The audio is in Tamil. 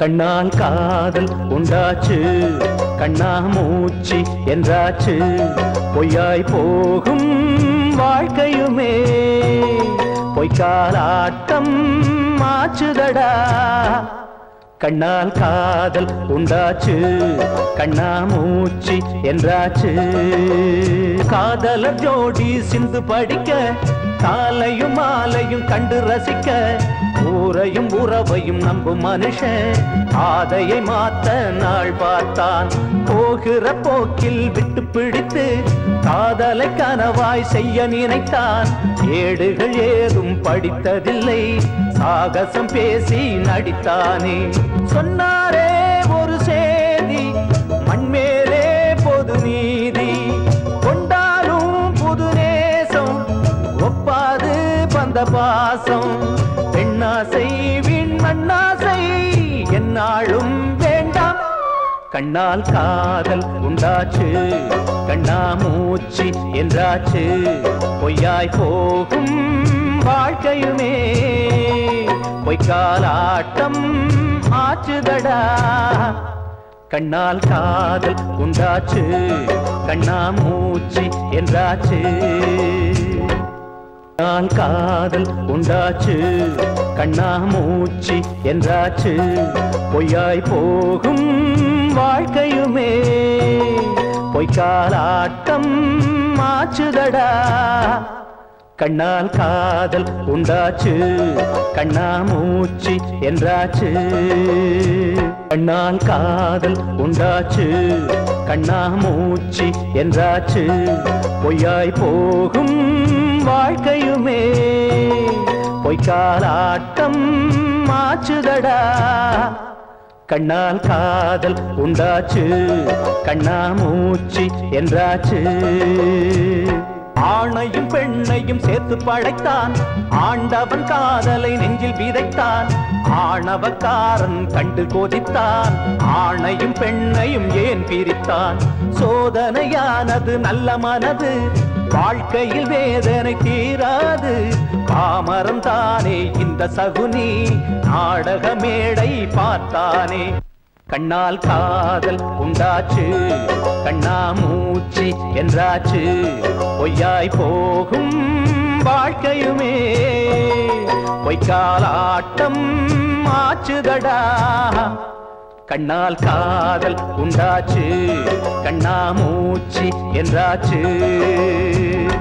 கண்ணால் காதல் உண்டாச்சு, கண்ணா மூச்சு என்றாச்சு, பொய்யாய் போகும் வாழ்க்கையுமே பொய்க்காலாட்டம் ஆச்சுதடா. கண்ணால் காதல் உண்டாச்சு, கண்ணா மூச்சு என்றாச்சு. காதலர் ஜோடி சிந்து படிக்க, காலையும் மாலையும் கண்டு ரசிக்க, ஊரையும் உறவையும் நம்பும் மனுஷன் ஆதையை மாத்த நாள் பார்த்தான். போகிற போக்கில் விட்டு பிடித்து காதலை கனவாய் செய்ய நினைத்தான். ஏடுகள் ஏதும் படித்ததில்லை, சாகசம் பேசி நடித்தானே. சொன்னாரே ஒரு சேதி, மண்மேலே பொது நீதி, கொண்டாலும் புது நேசம், ஒப்பாது பந்த பாசம். பெண்ணாசை வீண் மண்ணாசை என்னாலும் வேண்டாம். கண்ணால் காதல் உண்டாச்சு, கண்ணா மூச்சு என்றாச்சு, பொய்யாய் போகும் வாழ்க்கையுமே பொய்க்காலாட்டம் ஆச்சுதடா. கண்ணால் காதல் உண்டாச்சு, கண்ணா மூச்சு என்றாச்சு. கண்ணால் காதல் உண்டாச்சு, கண்ணா மூச்சு என்றாச்சு, பொய்யாய் போகும் வாழ்க்கையுமே பொய்க்காலாட்டம் ஆச்சுதடா. கண்ணால் காதல் உண்டாச்சு, கண்ணா மூச்சு என்றாச்சு. கண்ணால் காதல் உண்டாச்சு, கண்ணா மூச்சு என்றாச்சு, பொய்யாய் போகும் வாழ்க்கையுமே பொய்க்காலாட்டம் ஆச்சுதடா. கண்ணால் காதல் உண்டாச்சு, கண்ணா மூச்சு என்றாச்சு. ஆணையும் பெண்ணையும் சேர்த்து படைத்தான், ஆண்டவன் காதலை நெஞ்சில் விதைத்தான். ஆணவக்காரன் கண்டு கொதித்தான், ஆணையும் பெண்ணையும் ஏன் பிரித்தான். சோதனையானது நல்ல மனது, வாழ்க்கையில் வேதனை தீராது. பாமரம் தானே இந்த சகுனி, நாடக மேடை பார்த்தானே. கண்ணால் காதல் உண்டாச்சு, கண்ணா மூச்சு என்றாச்சு, பொய்யாய் போகும் வாழ்க்கையுமே பொய்க்காலாட்டம் ஆச்சுதடா. கண்ணால் காதல் உண்டாச்சு, கண்ணா மூச்சு என்றாச்சு.